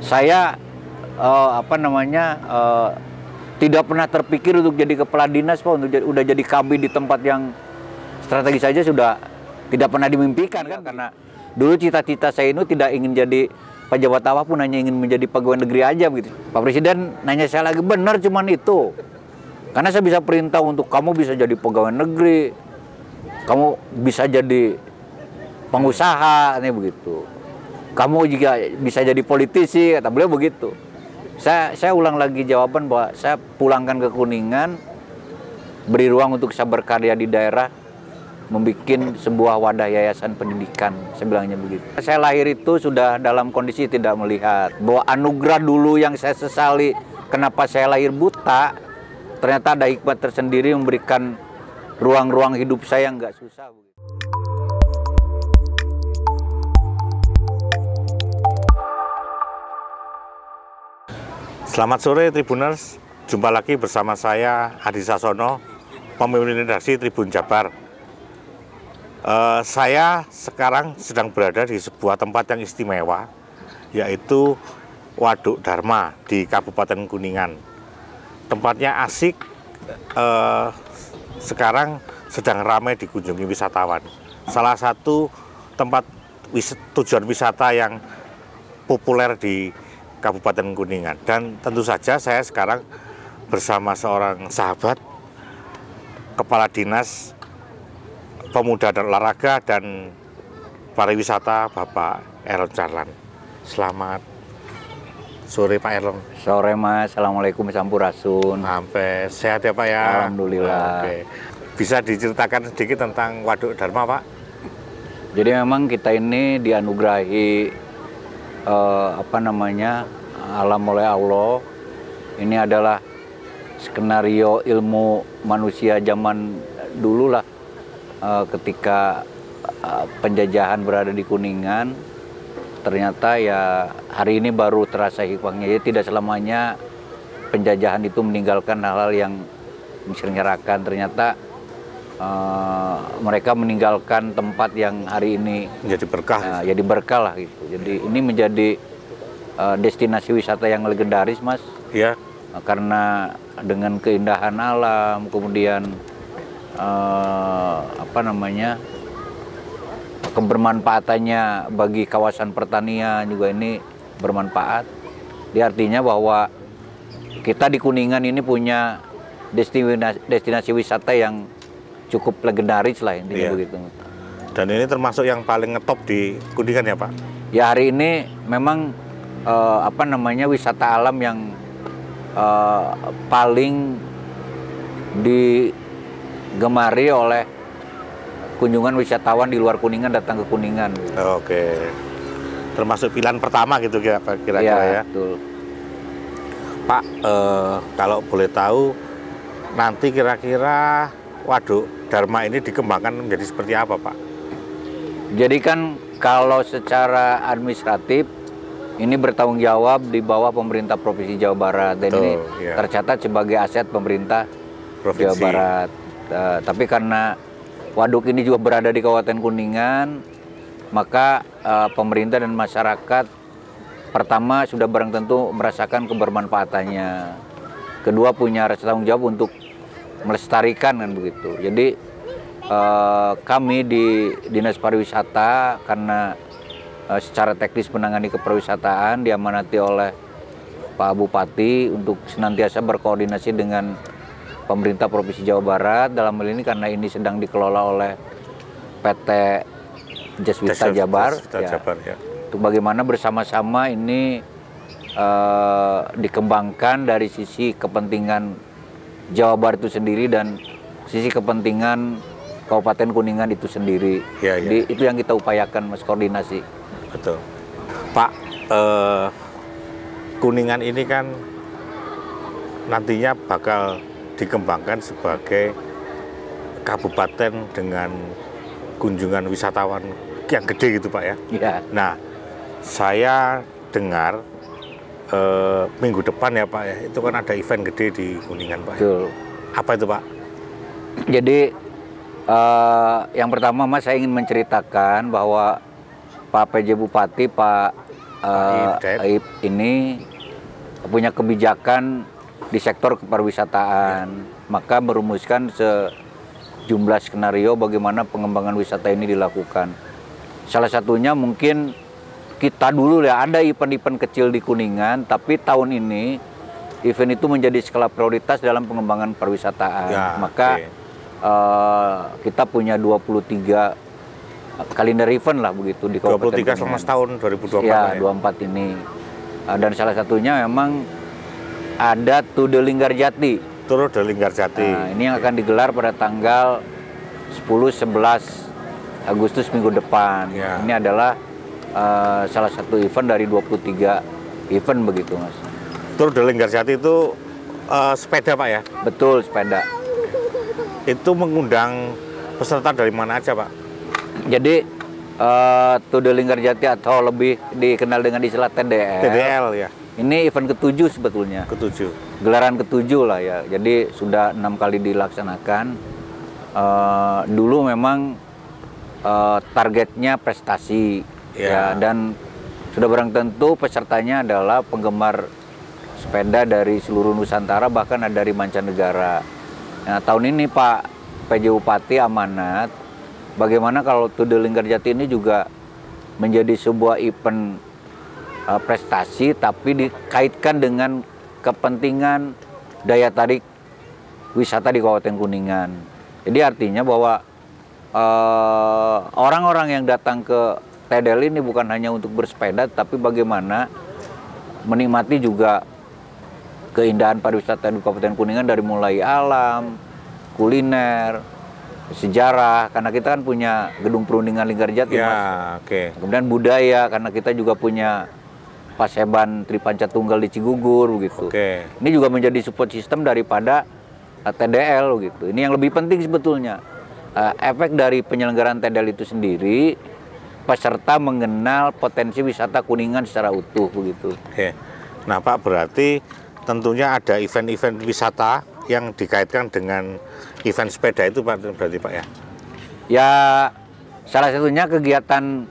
saya tidak pernah terpikir untuk jadi kepala dinas, Pak. Udah jadi kabid di tempat yang strategis saja sudah tidak pernah dimimpikan kan, karena dulu cita-cita saya itu tidak ingin jadi pejabat apapun, hanya ingin menjadi pegawai negeri aja gitu. Pak Presiden nanya saya lagi, benar cuman itu. Karena saya bisa perintah untuk kamu bisa jadi pegawai negeri, kamu bisa jadi pengusaha, nih begitu. Kamu juga bisa jadi politisi, kata beliau begitu. Saya ulang lagi jawaban bahwa saya pulangkan ke Kuningan, beri ruang untuk saya berkarya di daerah, membuat sebuah wadah yayasan pendidikan, saya bilangnya begitu. Saya lahir itu sudah dalam kondisi tidak melihat, bahwa anugerah dulu yang saya sesali, kenapa saya lahir buta, ternyata ada hikmat tersendiri memberikan ruang-ruang hidup saya yang nggak susah. Selamat sore Tribuners, jumpa lagi bersama saya Hadi Sasono, pemimpin redaksi Tribun Jabar. Saya sekarang sedang berada di sebuah tempat yang istimewa, yaitu Waduk Dharma di Kabupaten Kuningan. Tempatnya asik, sekarang sedang ramai dikunjungi wisatawan. Salah satu tempat tujuan wisata yang populer di Kabupaten Kuningan. Dan tentu saja saya sekarang bersama seorang sahabat, Kepala Dinas Pemuda dan Olahraga dan Pariwisata, Bapak Erlon Carlan. Selamat sore Pak Erlon. Sore Mas, Assalamualaikum Sampurasun. Sampai sehat ya Pak ya? Alhamdulillah. Oke. Bisa diceritakan sedikit tentang Waduk Dharma Pak? Jadi memang kita ini dianugerahi alam oleh Allah. Ini adalah skenario ilmu manusia zaman dulu lah, ketika penjajahan berada di Kuningan. Ternyata ya hari ini baru terasa hikmahnya. Jadi tidak selamanya penjajahan itu meninggalkan hal-hal yang menyengsarakan. Ternyata mereka meninggalkan tempat yang hari ini menjadi berkah. Jadi berkah lah gitu. Jadi ini menjadi destinasi wisata yang legendaris, Mas. Iya. Karena dengan keindahan alam, kemudian kebermanfaatannya bagi kawasan pertanian juga ini bermanfaat. Dia artinya bahwa kita di Kuningan ini punya destinasi wisata yang cukup legendaris lah, intinya begitu. Dan ini termasuk yang paling ngetop di Kuningan ya Pak? Ya hari ini memang wisata alam yang paling digemari oleh kunjungan wisatawan di luar Kuningan datang ke Kuningan. Oke. Termasuk pilihan pertama gitu kira-kira ya. Betul. Pak, kalau boleh tahu nanti kira-kira Waduk Dharma ini dikembangkan menjadi seperti apa, Pak? Jadi kan kalau secara administratif ini bertanggung jawab di bawah pemerintah Provinsi Jawa Barat, dan ini tercatat sebagai aset pemerintah Provinsi Jawa Barat. Tapi karena waduk ini juga berada di Kabupaten Kuningan, maka pemerintah dan masyarakat pertama sudah barang tentu merasakan kebermanfaatannya. Kedua punya rasa tanggung jawab untuk melestarikan kan begitu. Jadi kami di Dinas Pariwisata karena secara teknis menangani kepariwisataan diamanati oleh Pak Bupati untuk senantiasa berkoordinasi dengan pemerintah Provinsi Jawa Barat. Dalam hal ini karena ini sedang dikelola oleh PT Jaswita Jabar, ya. Untuk bagaimana bersama-sama ini dikembangkan dari sisi kepentingan Jawa Barat itu sendiri dan sisi kepentingan Kabupaten Kuningan itu sendiri. Jadi itu yang kita upayakan, Mas, koordinasi. Betul. Pak, Kuningan ini kan nantinya bakal dikembangkan sebagai kabupaten dengan kunjungan wisatawan yang gede gitu Pak ya? Iya. Nah, saya dengar minggu depan ya Pak ya, itu kan ada event gede di Kuningan Pak. Betul. Apa itu Pak? Jadi yang pertama Mas, saya ingin menceritakan bahwa Pak PJ Bupati, Pak AIP ini punya kebijakan di sektor kepariwisataan, maka merumuskan sejumlah skenario bagaimana pengembangan wisata ini dilakukan. Salah satunya mungkin kita dulu ya, ada event-event kecil di Kuningan, tapi tahun ini event itu menjadi skala prioritas dalam pengembangan pariwisataan. Ya, maka kita punya 23 kalender event lah begitu di Kabupaten 23 selama setahun 2024 ya, 24 ini. Dan salah satunya memang ada To The Linggarjati. Turut The Linggarjati. Nah, ini yang akan digelar pada tanggal 10-11 Agustus minggu depan. Ya. Ini adalah salah satu event dari 23 event begitu, Mas. Tur The Linggarjati itu sepeda, Pak ya? Betul, sepeda. Itu mengundang peserta dari mana aja, Pak? Jadi To The Linggarjati atau lebih dikenal dengan istilah TDL. TDL ya. Ini event ke-7 sebetulnya. Ke-7. Gelaran ke-7 lah ya. Jadi sudah 6 kali dilaksanakan. Dulu memang targetnya prestasi ya, dan sudah barang tentu pesertanya adalah penggemar sepeda dari seluruh Nusantara, bahkan ada dari mancanegara. Nah, tahun ini Pak PJ Bupati amanat bagaimana kalau To The Linggarjati ini juga menjadi sebuah event prestasi, tapi dikaitkan dengan kepentingan daya tarik wisata di Kabupaten Kuningan. Jadi artinya bahwa orang-orang yang datang ke TDL ini bukan hanya untuk bersepeda, tapi bagaimana menikmati juga keindahan pariwisata di Kabupaten Kuningan dari mulai alam, kuliner, sejarah, karena kita kan punya gedung perundingan Linggarjati, Ya, Mas. oke. Kemudian budaya, karena kita juga punya Paseban Tripanca Tunggal di Cigugur gitu. Oke. Ini juga menjadi support system daripada TDL gitu. Ini yang lebih penting sebetulnya. Efek dari penyelenggaraan TDL itu sendiri, peserta mengenal potensi wisata Kuningan secara utuh begitu. Oke. Nah, Pak, berarti tentunya ada event-event wisata yang dikaitkan dengan event sepeda itu, Pak, berarti, Pak ya? Ya, salah satunya kegiatan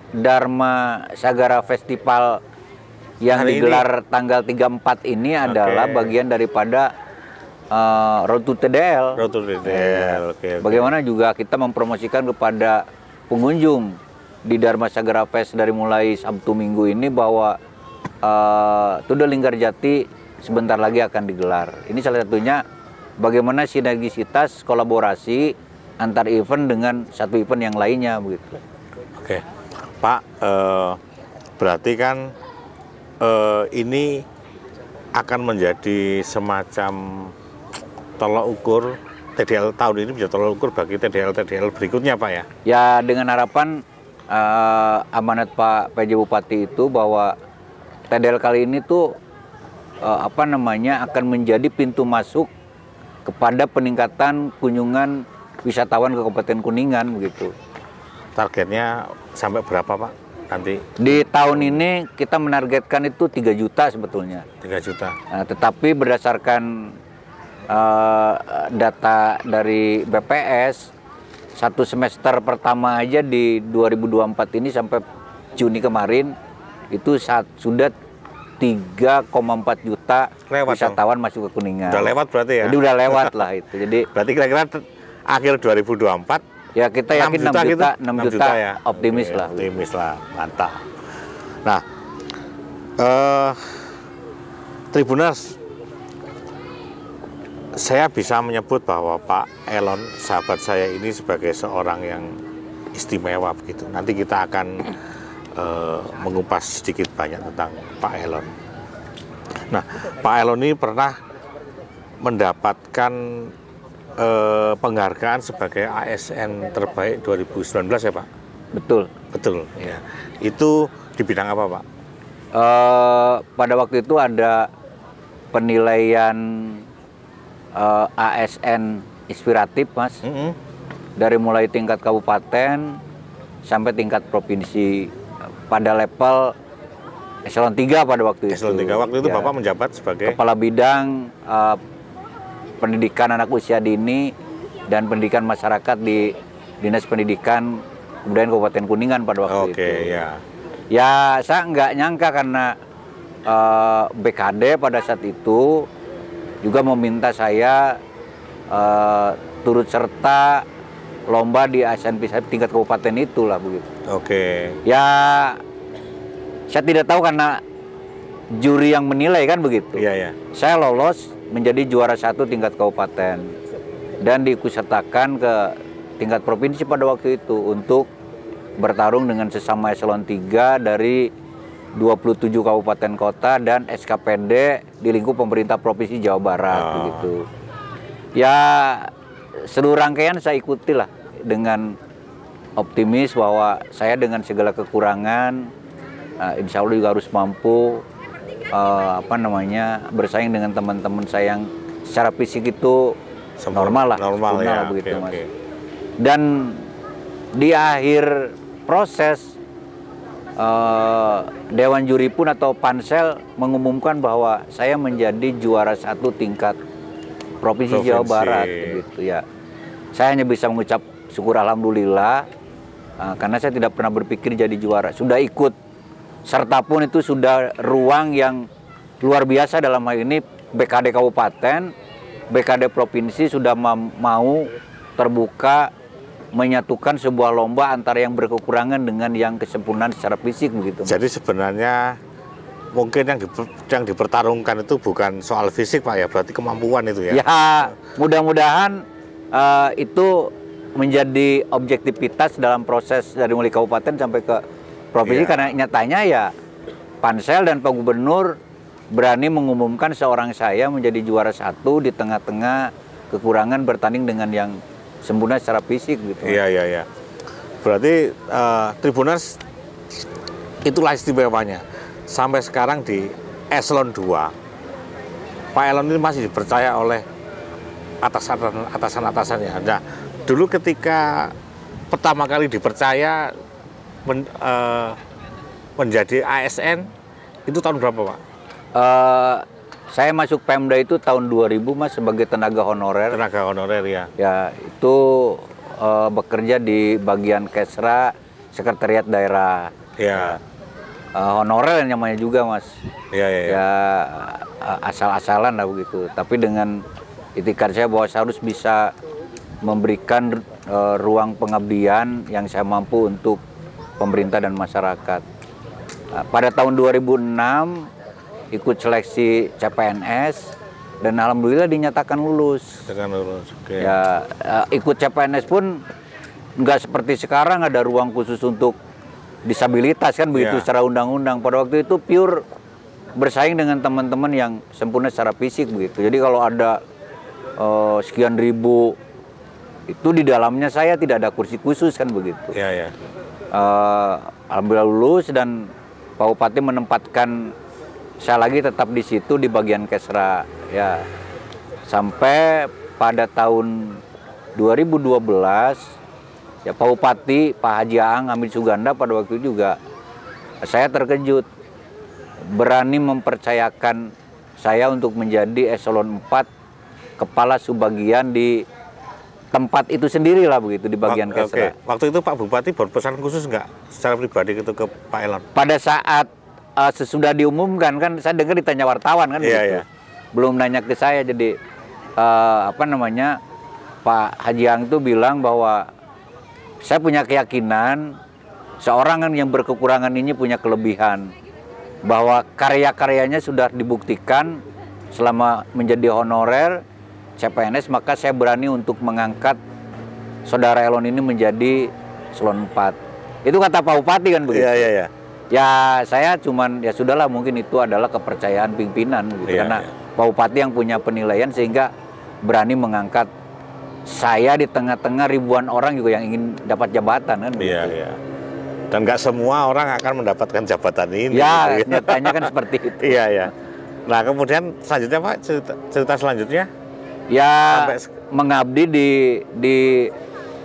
Dharma Sagara Festival yang Hari digelar tanggal 34 ini adalah bagian daripada Road to TDL. Road to TDL, oke. Bagaimana juga kita mempromosikan kepada pengunjung di Dharma Sagara Fest dari mulai Sabtu Minggu ini bahwa To The Linggarjati sebentar lagi akan digelar. Ini salah satunya bagaimana sinergisitas kolaborasi antar event dengan satu event yang lainnya begitu. Oke, Pak, berarti kan ini akan menjadi semacam tolok ukur TDL tahun ini, menjadi tolok ukur bagi TDL berikutnya, Pak ya? Ya, dengan harapan amanat Pak PJ Bupati itu bahwa TDL kali ini tuh akan menjadi pintu masuk kepada peningkatan kunjungan wisatawan ke Kabupaten Kuningan begitu. Targetnya sampai berapa, Pak? Nanti Di tahun ini kita menargetkan itu 3 juta sebetulnya. 3 juta. Nah, tetapi berdasarkan data dari BPS, satu semester pertama aja di 2024 ini sampai Juni kemarin itu sudah 3,4 juta wisatawan masuk ke Kuningan. Udah lewat berarti ya? Jadi udah lewat lah itu. Jadi berarti kira-kira akhir 2024 ya kita yakin 6 juta, gitu? 6 juta ya? optimis Oke, lah. Optimis lah, mantap. Nah, Tribuners, saya bisa menyebut bahwa Pak Elon, sahabat saya ini sebagai seorang yang istimewa begitu. Nanti kita akan mengupas sedikit banyak tentang Pak Elon. Nah, Pak Elon ini pernah mendapatkan penghargaan sebagai ASN terbaik 2019 ya, Pak? Betul. Betul. Ya. Itu di bidang apa, Pak? Pada waktu itu ada penilaian ASN inspiratif, Mas. Dari mulai tingkat kabupaten sampai tingkat provinsi pada level eselon 3 pada waktu itu. Eselon 3 waktu itu ya. Bapak menjabat sebagai Kepala Bidang Pendidikan Anak Usia Dini dan Pendidikan Masyarakat di Dinas Pendidikan Kebudayaan Kabupaten Kuningan pada waktu itu. Oke, ya. Ya, saya nggak nyangka karena BKD pada saat itu juga meminta saya turut serta lomba di ASN Pisah tingkat kabupaten itulah begitu. Oke. Ya, saya tidak tahu karena juri yang menilai kan begitu. Iya, ya. Saya lolos menjadi juara 1 tingkat kabupaten dan diikutsertakan ke tingkat provinsi pada waktu itu untuk bertarung dengan sesama eselon 3 dari 27 kabupaten kota dan SKPD di lingkup pemerintah Provinsi Jawa Barat begitu. Ya, seluruh rangkaian saya ikuti lah dengan optimis bahwa saya dengan segala kekurangan insya Allah juga harus mampu bersaing dengan teman-teman saya yang secara fisik itu normal lah, ya, begitu, okay, Mas. okay. Dan di akhir proses Dewan Juri pun atau pansel mengumumkan bahwa saya menjadi juara 1 tingkat Provinsi Jawa Barat begitu ya. Saya hanya bisa mengucap syukur alhamdulillah karena saya tidak pernah berpikir jadi juara. Sudah ikut serta pun itu sudah ruang yang luar biasa, dalam hal ini BKD Kabupaten, BKD Provinsi sudah mau terbuka menyatukan sebuah lomba antara yang berkekurangan dengan yang kesempurnaan secara fisik begitu. Jadi sebenarnya mungkin yang dipertarungkan itu bukan soal fisik Pak ya, berarti kemampuan itu ya. Ya, mudah-mudahan itu menjadi objektivitas dalam proses dari mulai kabupaten sampai ke provinsi, karena nyatanya ya pansel dan Pak Gubernur berani mengumumkan seorang saya menjadi juara 1 di tengah-tengah kekurangan bertanding dengan yang sempurna secara fisik gitu. Iya. Berarti Tribuners itulah istimewanya. Sampai sekarang di eselon 2 Pak Elon ini masih dipercaya oleh atasan-atasannya. Nah, dulu ketika pertama kali dipercaya menjadi ASN itu tahun berapa Pak? Saya masuk Pemda itu tahun 2000 Mas sebagai tenaga honorer. Tenaga honorer ya. Ya, itu bekerja di bagian Kesra, sekretariat daerah. Ya. Honorer namanya juga Mas. Ya. Ya asal-asalan lah begitu. Tapi dengan itikad saya bahwa saya harus bisa memberikan ruang pengabdian yang saya mampu untuk pemerintah dan masyarakat. Pada tahun 2006 ikut seleksi CPNS dan alhamdulillah dinyatakan lulus. Okay. Ya, ikut CPNS pun nggak seperti sekarang ada ruang khusus untuk disabilitas kan begitu secara undang-undang. Pada waktu itu pure bersaing dengan teman-teman yang sempurna secara fisik begitu. Jadi kalau ada sekian ribu itu di dalamnya saya tidak ada kursi khusus kan begitu. Iya. Alhamdulillah lulus dan Pak Bupati menempatkan saya lagi tetap di situ di bagian Kesra ya, sampai pada tahun 2012 ya Pak Bupati Pak Haji Aang Hamid Suganda pada waktu itu juga saya terkejut berani mempercayakan saya untuk menjadi eselon 4 kepala subbagian di tempat itu sendiri lah begitu di bagian Kesra. Waktu itu Pak Bupati berpesan khusus nggak secara pribadi gitu ke Pak Elon? Pada saat sesudah diumumkan kan saya dengar ditanya wartawan kan begitu. Belum nanya ke saya, jadi Pak Haji Ang itu bilang bahwa saya punya keyakinan seorang kan yang berkekurangan ini punya kelebihan, bahwa karya-karyanya sudah dibuktikan selama menjadi honorer CPNS, maka saya berani untuk mengangkat saudara Elon ini menjadi eselon 4. Itu kata Pak Bupati kan begitu. Iya. Ya saya cuman ya sudahlah, mungkin itu adalah kepercayaan pimpinan gitu. Karena Pak Bupati yang punya penilaian sehingga berani mengangkat saya di tengah-tengah ribuan orang juga yang ingin dapat jabatan kan. Iya. Dan nggak semua orang akan mendapatkan jabatan ini. Ya, gitu. nyatanya kan seperti itu. Iya. Nah kemudian selanjutnya Pak, cerita selanjutnya? Ya mengabdi di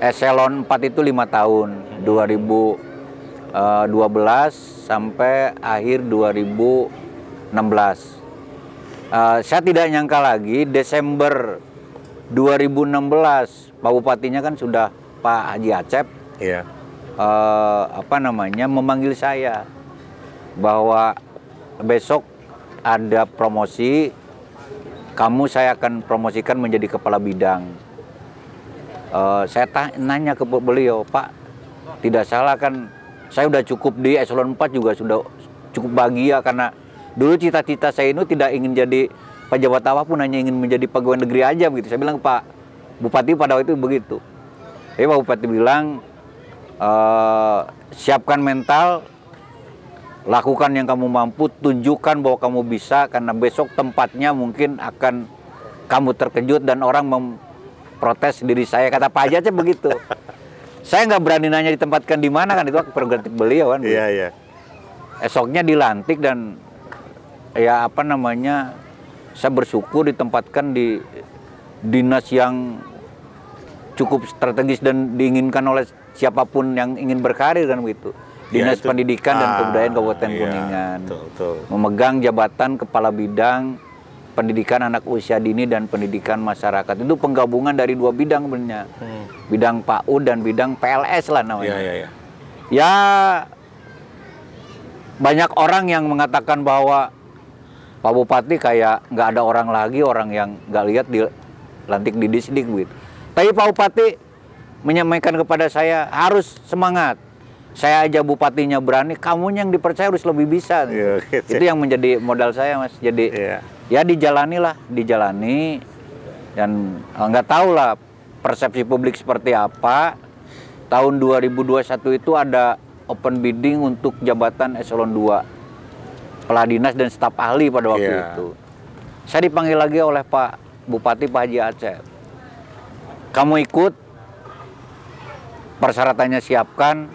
eselon 4 itu 5 tahun, 2012 sampai akhir 2016. Saya tidak nyangka lagi Desember 2016 Pak Bupatinya kan sudah Pak Haji Acep Iya. memanggil saya bahwa besok ada promosi, saya akan promosikan menjadi kepala bidang. Saya nanya ke beliau, Pak, tidak salah kan, saya udah cukup di eselon 4 juga sudah cukup bahagia, karena dulu cita-cita saya ini tidak ingin jadi pejabat apapun, hanya ingin menjadi pegawai negeri aja begitu. Saya bilang, Pak Bupati pada waktu itu begitu. Tapi Pak Bupati bilang, siapkan mental, lakukan yang kamu mampu, tunjukkan bahwa kamu bisa, karena besok tempatnya mungkin akan kamu terkejut dan orang memprotes diri saya. Kata Pak Ajat begitu. Saya nggak berani nanya ditempatkan di mana, kan itu prerogatif beliau kan. Iya, iya. Esoknya dilantik dan ya apa namanya, saya bersyukur ditempatkan di dinas yang cukup strategis dan diinginkan oleh siapapun yang ingin berkarir kan begitu. Dinas Pendidikan dan Kebudayaan Kabupaten Kuningan. Betul. Memegang jabatan kepala bidang pendidikan anak usia dini dan pendidikan masyarakat. Itu penggabungan dari 2 bidang sebenarnya. Bidang PAUD dan bidang PLS lah namanya. Ya banyak orang yang mengatakan bahwa Pak Bupati kayak nggak ada orang lagi, orang yang nggak lihat dilantik di Disdik gitu. Tapi Pak Bupati menyampaikan kepada saya, harus semangat. Saya aja bupatinya berani, kamu yang dipercaya harus lebih bisa. Gitu. Itu yang menjadi modal saya, Mas. Jadi ya dijalani dan nggak tahu lah persepsi publik seperti apa. Tahun 2021 itu ada open bidding untuk jabatan eselon 2, kepala dinas dan staf ahli pada waktu itu. Saya dipanggil lagi oleh Pak Bupati, Pak Haji Aceh. Kamu ikut, persyaratannya siapkan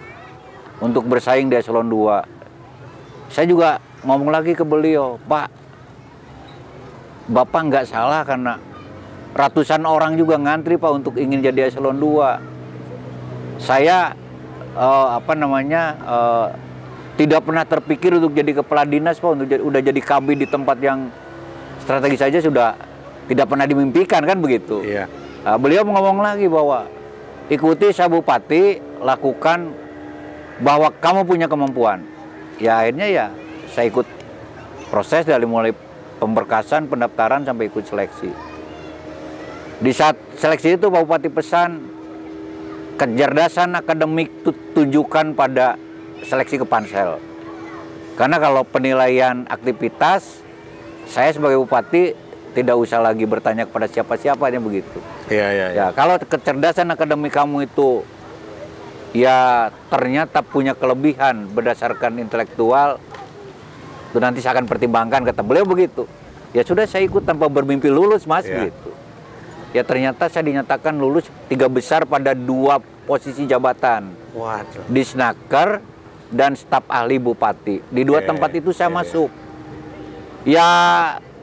untuk bersaing di eselon 2. Saya juga ngomong lagi ke beliau, Pak, Bapak nggak salah karena ratusan orang juga ngantri Pak untuk ingin jadi eselon 2. Saya tidak pernah terpikir untuk jadi kepala dinas Pak, udah jadi kabid di tempat yang strategis saja sudah tidak pernah dimimpikan kan begitu. Beliau ngomong lagi bahwa ikuti saya Bupati, lakukan bahwa kamu punya kemampuan. Ya akhirnya ya saya ikut proses dari mulai pemberkasan, pendaftaran sampai ikut seleksi. Di saat seleksi itu Pak Bupati pesan, kecerdasan akademik tunjukkan pada seleksi ke Pansel. Karena kalau penilaian aktivitas, saya sebagai Bupati tidak usah lagi bertanya kepada siapa-siapa, yang begitu. Ya, kalau kecerdasan akademik kamu itu ya ternyata punya kelebihan berdasarkan intelektual, itu nanti saya akan pertimbangkan, kata beliau begitu. Ya sudah, saya ikut tanpa bermimpi lulus, Mas, gitu. Ya ternyata saya dinyatakan lulus 3 besar pada 2 posisi jabatan. Disnaker dan staf ahli Bupati. Di 2 tempat itu saya masuk. Ya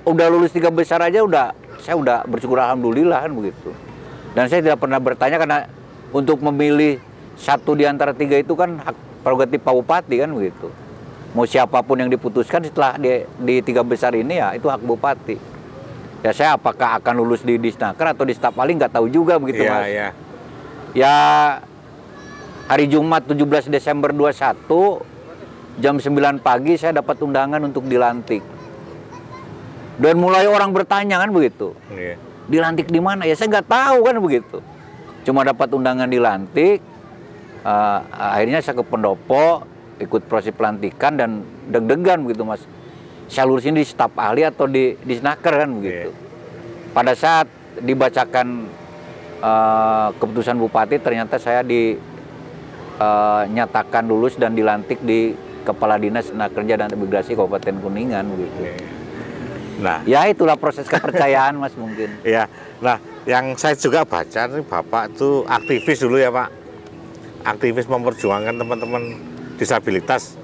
udah lulus 3 besar aja saya udah bersyukur alhamdulillah kan begitu. Dan saya tidak pernah bertanya, karena untuk memilih 1 di antara 3 itu kan hak prerogatif Pak Bupati kan begitu. Mau siapapun yang diputuskan setelah di 3 besar ini ya itu hak Bupati. Ya saya apakah akan lulus di Disnaker atau di staf ahli nggak tahu juga begitu, Mas. Ya hari Jumat 17 Desember 21 jam 9 pagi saya dapat undangan untuk dilantik. Dan mulai orang bertanya kan begitu. Dilantik di mana? Ya saya nggak tahu kan begitu. Cuma dapat undangan dilantik. Akhirnya saya ke pendopo, ikut proses pelantikan dan deg-degan begitu, Mas. Saya lulus ini di staf ahli atau di Disnaker kan begitu. Pada saat dibacakan keputusan Bupati, ternyata saya dinyatakan lulus dan dilantik di Kepala Dinas Tenaga Kerja dan Imigrasi Kabupaten Kuningan begitu. Nah, ya itulah proses kepercayaan, Mas, mungkin. Ya, nah yang saya juga baca nih, Bapak itu aktivis dulu ya, Pak. Aktivis memperjuangkan teman-teman disabilitas.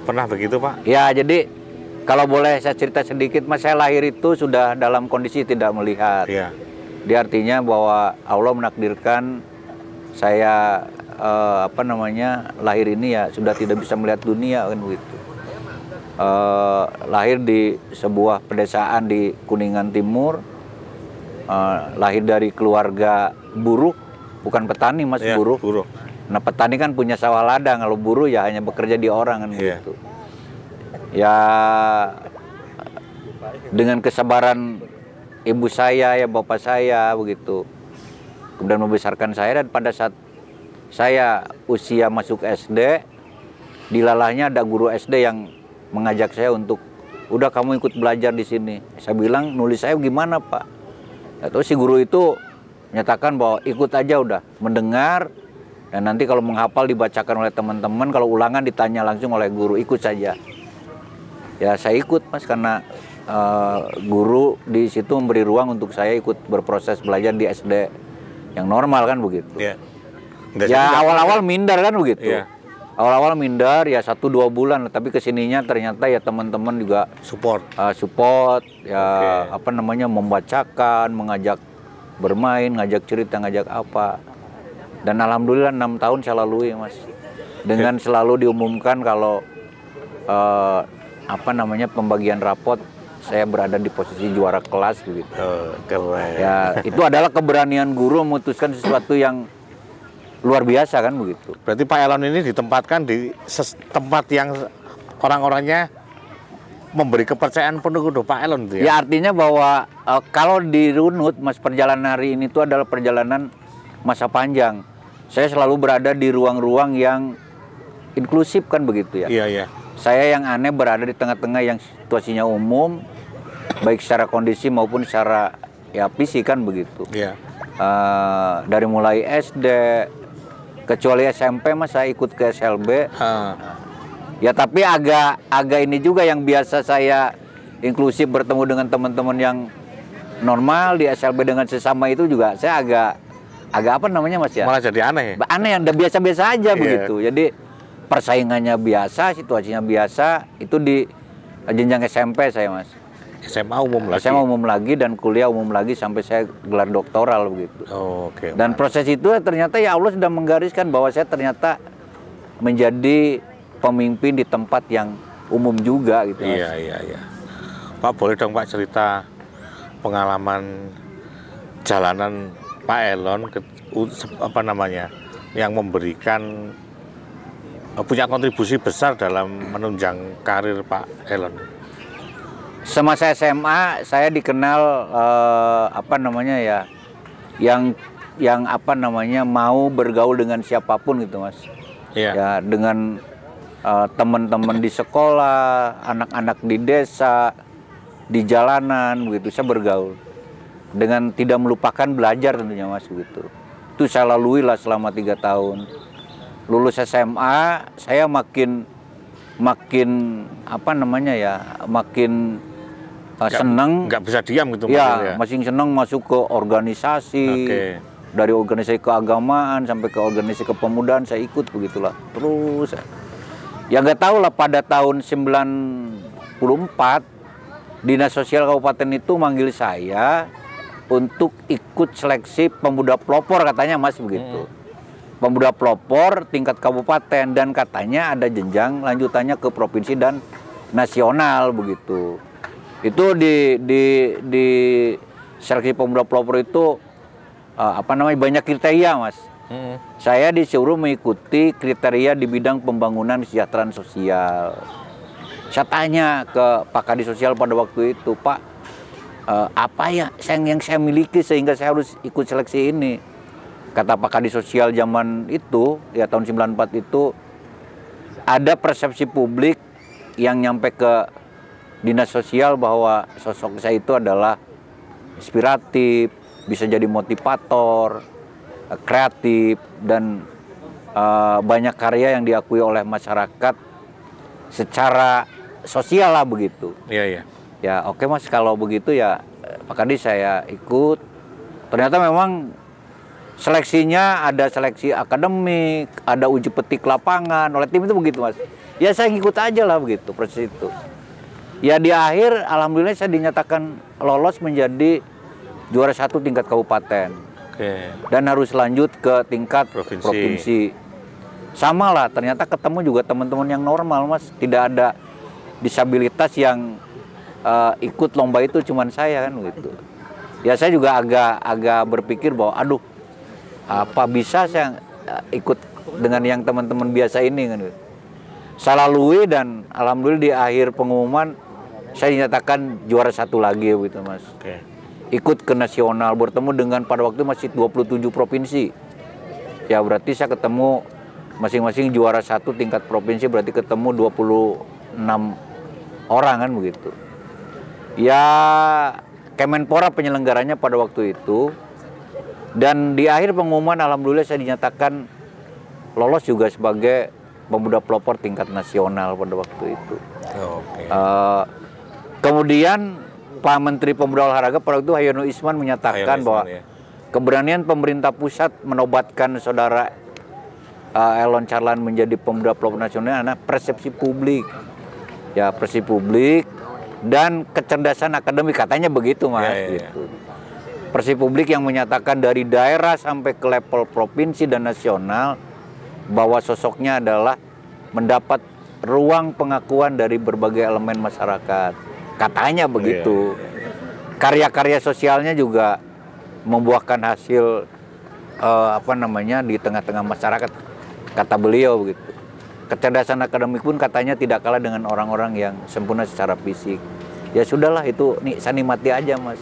Pernah begitu, Pak? Ya, jadi kalau boleh saya cerita sedikit, Mas, saya lahir itu sudah dalam kondisi tidak melihat. Dia artinya bahwa Allah menakdirkan saya lahir ini ya sudah tidak bisa melihat dunia kan begitu. Lahir di sebuah pedesaan di Kuningan Timur, lahir dari keluarga buruh, bukan petani, Mas, buruh. Nah petani kan punya sawah ladang, kalau buruh ya hanya bekerja di orang kan gitu. Ya dengan kesabaran ibu saya, ya bapak saya begitu. Kemudian membesarkan saya, dan pada saat saya usia masuk SD, dilalahnya ada guru SD yang mengajak saya untuk, udah kamu ikut belajar di sini. Saya bilang, nulis saya gimana Pak? Atau si guru itu menyatakan bahwa ikut aja udah, mendengar, dan nanti kalau menghafal dibacakan oleh teman-teman, kalau ulangan ditanya langsung oleh guru, ikut saja. Ya saya ikut Mas, karena guru di situ memberi ruang untuk saya ikut berproses belajar di SD yang normal kan begitu. Iya. Ya awal-awal minder kan begitu. Iya. Awal-awal minder ya 1-2 bulan, tapi kesininya ternyata ya teman-teman juga Support. support ya, apa namanya, membacakan, mengajak bermain, ngajak cerita, ngajak apa. Dan alhamdulillah 6 tahun saya lalui Mas. Dengan selalu diumumkan kalau apa namanya, pembagian rapot saya berada di posisi juara kelas begitu. Keren. Ya itu adalah keberanian guru memutuskan sesuatu yang luar biasa kan begitu. Berarti Pak Elon ini ditempatkan di tempat yang orang-orangnya memberi kepercayaan penuh untuk Pak Elon itu ya? Ya artinya bahwa kalau dirunut Mas, perjalanan hari ini itu adalah perjalanan masa panjang. Saya selalu berada di ruang-ruang yang inklusif kan begitu ya. Iya, iya. Saya yang aneh berada di tengah-tengah yang situasinya umum, baik secara kondisi maupun secara ya fisik kan begitu. Iya. Dari mulai SD, kecuali SMP Mas saya ikut ke SLB. Ya tapi agak ini juga yang biasa saya inklusif bertemu dengan teman-teman yang normal di SLB dengan sesama itu juga saya agak apa namanya Mas ya? Malah jadi aneh. Aneh, yang udah biasa-biasa aja begitu. Jadi persaingannya biasa, situasinya biasa, itu di jenjang SMP saya Mas. SMA umum lagi. SMA umum lagi dan kuliah umum lagi sampai saya gelar doktoral begitu. Oke. Dan proses itu ternyata ya Allah sudah menggariskan bahwa saya ternyata menjadi pemimpin di tempat yang umum juga gitu Mas. Iya, iya, iya. Pak, boleh dong Pak cerita pengalaman jalanan Pak Elon apa namanya, yang memberikan punya kontribusi besar dalam menunjang karir Pak Elon. Semasa SMA saya dikenal apa namanya ya, yang apa namanya, mau bergaul dengan siapapun gitu Mas. Iya. Ya dengan teman-teman di sekolah, anak-anak di desa, di jalanan begitu saya bergaul. Dengan tidak melupakan belajar tentunya Mas begitu. Itu saya lalui lah selama 3 tahun. Lulus SMA saya makin apa namanya ya, makin senang. Nggak bisa diam gitu ya, masih senang masuk ke organisasi. Dari organisasi keagamaan sampai ke organisasi kepemudaan saya ikut begitulah terus. Ya nggak tahu lah, pada tahun 94 Dinas Sosial Kabupaten itu manggil saya untuk ikut seleksi pemuda pelopor katanya Mas begitu. Pemuda pelopor tingkat kabupaten, dan katanya ada jenjang lanjutannya ke provinsi dan nasional begitu. Itu di seleksi pemuda pelopor itu apa namanya, banyak kriteria Mas. Saya disuruh mengikuti kriteria di bidang pembangunan kesejahteraan sosial. Saya tanya ke Pak Kadis Sosial pada waktu itu, Pak, apa ya yang saya miliki sehingga saya harus ikut seleksi ini? Kata Pak Kadis Sosial zaman itu, ya tahun 94 itu, ada persepsi publik yang nyampe ke Dinas Sosial bahwa sosok saya itu adalah inspiratif, bisa jadi motivator, kreatif, dan banyak karya yang diakui oleh masyarakat secara sosial lah begitu. Iya, iya. Ya oke Mas, kalau begitu ya Pak Kadis saya ikut. Ternyata memang seleksinya ada seleksi akademik, ada uji petik lapangan oleh tim itu begitu Mas. Ya saya ngikut aja lah begitu proses itu. Ya di akhir alhamdulillah saya dinyatakan lolos menjadi juara 1 tingkat kabupaten. Dan harus lanjut ke tingkat provinsi. Sama lah, ternyata ketemu juga teman-teman yang normal Mas. Tidak ada disabilitas yang ikut lomba itu, cuman saya kan gitu. Ya saya juga agak berpikir bahwa aduh, apa bisa saya ikut dengan yang teman-teman biasa ini kan gitu. saya lalui dan alhamdulillah di akhir pengumuman saya dinyatakan juara 1 lagi gitu Mas. Oke. Ikut ke nasional, bertemu dengan pada waktu masih 27 provinsi. Ya berarti saya ketemu masing-masing juara 1 tingkat provinsi, berarti ketemu 26 orang kan begitu. Ya Kemenpora penyelenggaranya pada waktu itu. Dan di akhir pengumuman alhamdulillah saya dinyatakan lolos juga sebagai pemuda pelopor tingkat nasional pada waktu itu. Oke. Kemudian Pak Menteri Pemuda Olahraga pada waktu itu Hayono Isman menyatakan bahwa keberanian pemerintah pusat menobatkan saudara Elon Charlan menjadi pemuda pelopor nasional adalah persepsi publik. Ya, persepsi publik dan kecerdasan akademik, katanya begitu Mas. Gitu. Persepsi publik yang menyatakan dari daerah sampai ke level provinsi dan nasional bahwa sosoknya adalah mendapat ruang pengakuan dari berbagai elemen masyarakat. Katanya begitu. Karya-karya sosialnya juga membuahkan hasil di tengah-tengah masyarakat, kata beliau begitu. Kecerdasan akademik pun katanya tidak kalah dengan orang-orang yang sempurna secara fisik. Ya sudahlah, itu saya nikmati aja Mas.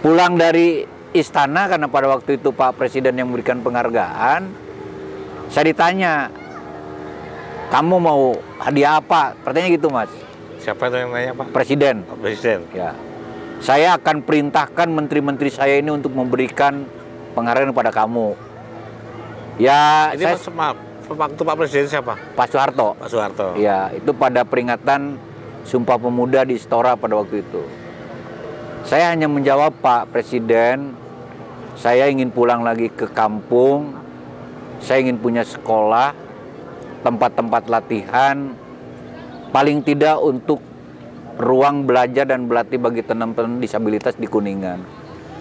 Pulang dari istana karena pada waktu itu Pak Presiden yang memberikan penghargaan, saya ditanya, kamu mau hadiah apa? Pertanyaan gitu Mas. Siapa itu yang nanya Pak? Presiden. Oh, Presiden. Ya. Saya akan perintahkan menteri-menteri saya ini untuk memberikan penghargaan kepada kamu. Ya, ini waktu Pak Presiden siapa? Pak Soeharto. Pak Soeharto. Ya, itu pada peringatan Sumpah Pemuda di Istora pada waktu itu. Saya hanya menjawab, Pak Presiden, saya ingin pulang lagi ke kampung, saya ingin punya sekolah, tempat-tempat latihan, paling tidak untuk ruang belajar dan berlatih bagi teman-teman disabilitas di Kuningan.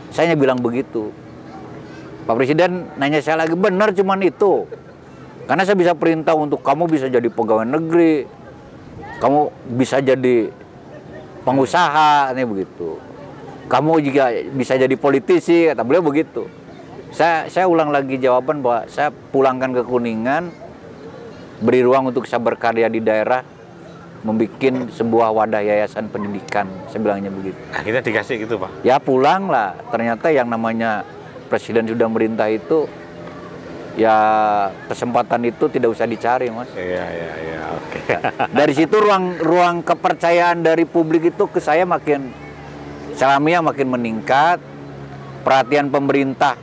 Saya hanya bilang begitu. Pak Presiden nanya saya lagi, benar cuman itu. Karena saya bisa perintah untuk kamu bisa jadi pegawai negeri, kamu bisa jadi pengusaha, ini begitu. Kamu juga bisa jadi politisi, kata beliau begitu. Saya ulang lagi jawaban bahwa saya pulangkan ke Kuningan, beri ruang untuk saya berkarya di daerah, membuat sebuah wadah yayasan pendidikan, saya bilangnya begitu. Akhirnya dikasih gitu Pak? Ya pulang lah, ternyata yang namanya Presiden sudah merintah itu, ya kesempatan itu tidak usah dicari Mas. Iya, oke. Dari situ ruang kepercayaan dari publik itu ke saya makin selamiah makin meningkat, perhatian pemerintah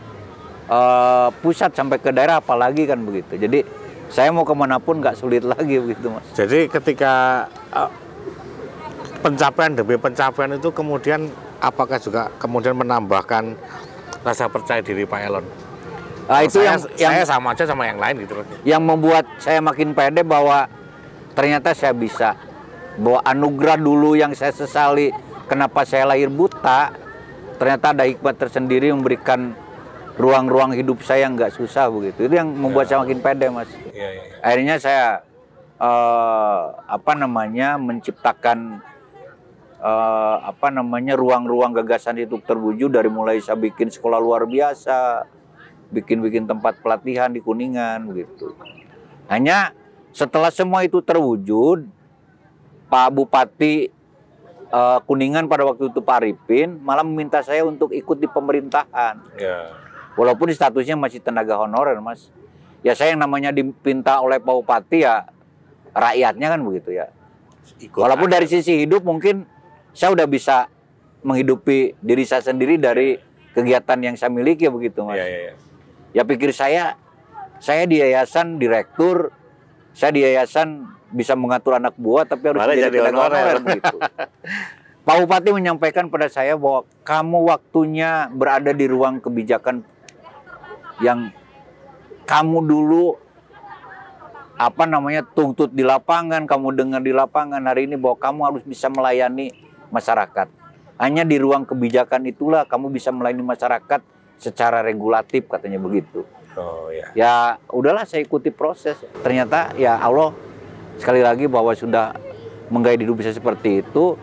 pusat sampai ke daerah apalagi kan begitu. Jadi saya mau kemanapun nggak sulit lagi begitu Mas. Jadi ketika pencapaian demi pencapaian itu kemudian apakah juga kemudian menambahkan rasa percaya diri Pak Elon? Itu saya sama aja sama yang lain gitu. Yang membuat saya makin pede bahwa ternyata saya bisa. Bahwa anugerah dulu yang saya sesali kenapa saya lahir buta, ternyata ada hikmat tersendiri memberikan ruang-ruang hidup saya nggak susah begitu. Itu yang membuat saya makin pede Mas. Akhirnya saya menciptakan ruang-ruang gagasan itu terwujud, dari mulai saya bikin sekolah luar biasa, bikin tempat pelatihan di Kuningan begitu. Hanya setelah semua itu terwujud, Pak Bupati Kuningan pada waktu itu Pak Arifin malah meminta saya untuk ikut di pemerintahan. Walaupun statusnya masih tenaga honorer Mas. Ya saya yang namanya dipinta oleh Pak Bupati ya rakyatnya kan begitu ya. Walaupun dari sisi hidup mungkin saya udah bisa menghidupi diri saya sendiri dari kegiatan yang saya miliki ya begitu Mas. Ya pikir saya di yayasan direktur, saya di yayasan bisa mengatur anak buah tapi harus jadi tenaga honorer begitu. Pak Bupati menyampaikan pada saya bahwa kamu waktunya berada di ruang kebijakan yang kamu dulu tuntut di lapangan, kamu dengar di lapangan hari ini bahwa kamu harus bisa melayani masyarakat. Hanya di ruang kebijakan itulah kamu bisa melayani masyarakat secara regulatif, katanya begitu. Ya udahlah saya ikuti proses. Ternyata ya Allah sekali lagi bahwa sudah menggait hidup saya seperti itu.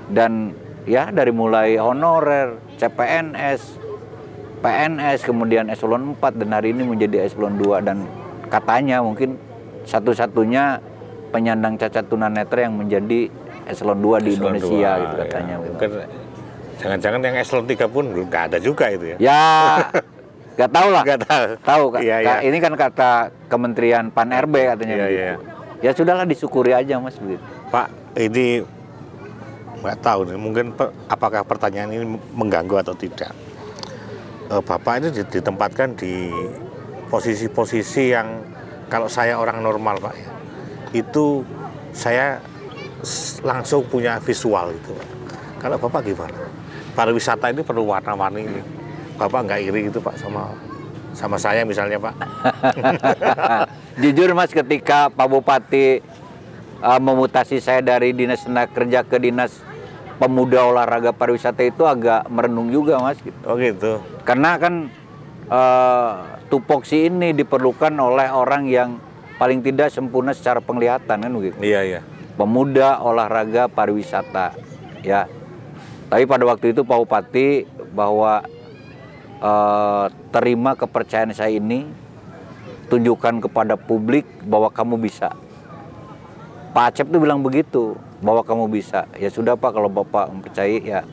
Dan ya dari mulai honorer, CPNS, PNS, kemudian eselon 4 dan hari ini menjadi eselon 2 dan katanya mungkin satu-satunya penyandang cacat tunanetra yang menjadi eselon 2 di Eselon Indonesia 2, gitu katanya. ya. Gitu. Mungkin jangan-jangan yang eselon 3 pun nggak ada juga itu ya. Ya, nggak tahu lah. Nggak tahu. Tahu, Iya, iya. ini kan kata Kementerian Pan-RB katanya. Iya, begitu. iya. Ya sudahlah, disyukuri aja Mas begitu. Pak, ini nggak tahu nih, mungkin apakah pertanyaan ini mengganggu atau tidak. Bapak ini ditempatkan di posisi-posisi yang kalau saya orang normal Pak ya, itu saya langsung punya visual itu. Kalau Bapak gimana? Pariwisata ini perlu warna-warni ini. Bapak nggak iri gitu Pak sama saya misalnya Pak? Jujur Mas, ketika Pak Bupati memutasi saya dari Dinas Tenaga Kerja ke Dinas Pemuda Olahraga Pariwisata itu agak merenung juga Mas gitu. Oh gitu. Karena kan tupoksi ini diperlukan oleh orang yang paling tidak sempurna secara penglihatan kan begitu. Iya, iya. Pemuda Olahraga Pariwisata ya. Tapi pada waktu itu Pak Bupati bahwa terima kepercayaan saya ini, tunjukkan kepada publik bahwa kamu bisa. Pak Acep tuh bilang begitu, bahwa kamu bisa. Ya sudah Pak, kalau Bapak mempercayai ya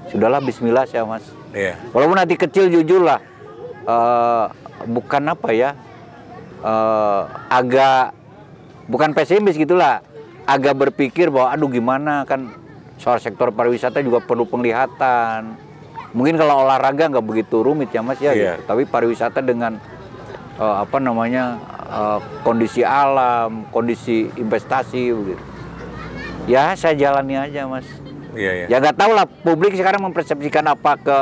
sudahlah, bismillah ya Mas. Iya. Walaupun nanti kecil jujur lah, bukan apa ya, agak bukan pesimis gitulah, agak berpikir bahwa aduh gimana kan soal sektor pariwisata juga perlu penglihatan. Mungkin kalau olahraga nggak begitu rumit ya Mas ya, Iya. gitu. Tapi pariwisata dengan kondisi alam, kondisi investasi begitu. Ya saya jalani aja Mas. Iya, iya. Ya nggak tahu lah publik sekarang mempersepsikan apa ke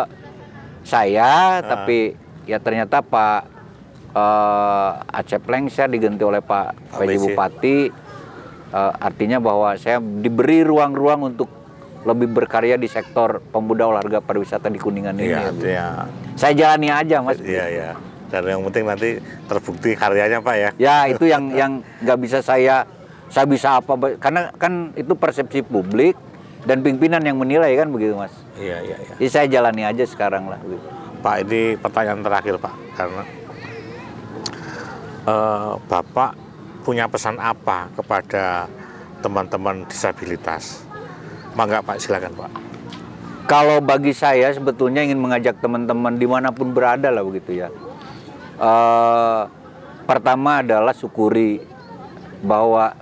saya, tapi ya ternyata Pak Acep Lengser diganti oleh Pak PJ Bupati, artinya bahwa saya diberi ruang-ruang untuk lebih berkarya di sektor pemuda olahraga pariwisata di Kuningan ini. Iya, iya. Saya jalani aja Mas. Iya, iya. Dan yang penting nanti terbukti karyanya Pak ya. Ya itu yang nggak bisa saya bisa apa, karena kan itu persepsi publik dan pimpinan yang menilai kan begitu Mas. Iya, iya, iya. Jadi saya jalani aja sekarang lah. Gitu. Pak, ini pertanyaan terakhir Pak, karena Bapak punya pesan apa kepada teman-teman disabilitas? Mangga Pak, silakan Pak. Kalau bagi saya sebetulnya ingin mengajak teman-teman dimanapun berada lah begitu ya. Pertama adalah syukuri bahwa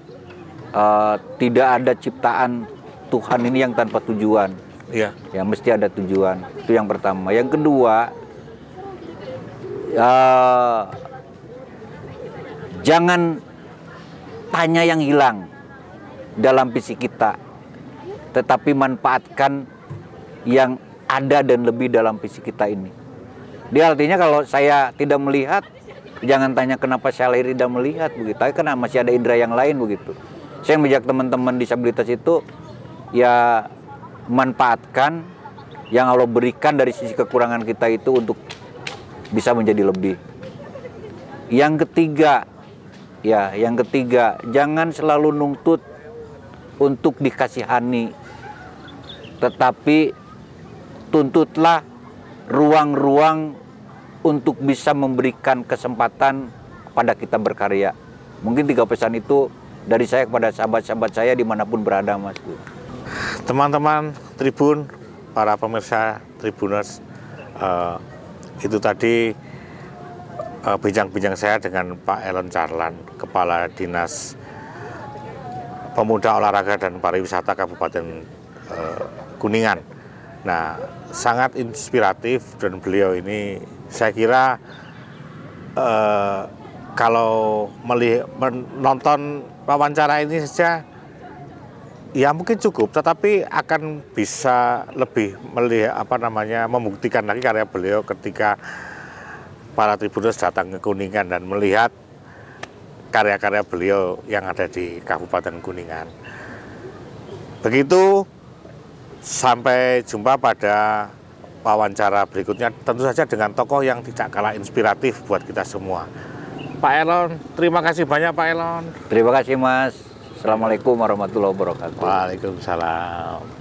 tidak ada ciptaan Tuhan ini yang tanpa tujuan. Iya. Ya mesti ada tujuan. Itu yang pertama. Yang kedua, jangan tanya yang hilang dalam fisik kita, tetapi manfaatkan yang ada dan lebih dalam fisik kita ini. Dia artinya kalau saya tidak melihat, jangan tanya kenapa saya lahir tidak melihat begitu. Tapi karena masih ada indera yang lain begitu. Saya mengajak teman-teman disabilitas itu ya manfaatkan yang Allah berikan dari sisi kekurangan kita itu untuk bisa menjadi lebih. Yang ketiga, jangan selalu nuntut untuk dikasihani, tetapi tuntutlah ruang-ruang untuk bisa memberikan kesempatan pada kita berkarya. Mungkin 3 pesan itu dari saya kepada sahabat-sahabat saya dimanapun berada Mas. Teman-teman Tribun, para pemirsa Tribuners, itu tadi bincang-bincang saya dengan Pak Elon Carlan, Kepala Dinas Pemuda Olahraga dan Pariwisata Kabupaten Kuningan. Nah, sangat inspiratif dan beliau ini saya kira kalau menonton wawancara ini saja ya mungkin cukup, tetapi akan bisa lebih melihat membuktikan lagi karya beliau ketika para Tribuners datang ke Kuningan dan melihat karya-karya beliau yang ada di Kabupaten Kuningan. Begitu, sampai jumpa pada wawancara berikutnya, tentu saja dengan tokoh yang tidak kalah inspiratif buat kita semua. Pak Elon, terima kasih banyak Pak Elon. Terima kasih Mas. Assalamualaikum warahmatullahi wabarakatuh. Waalaikumsalam.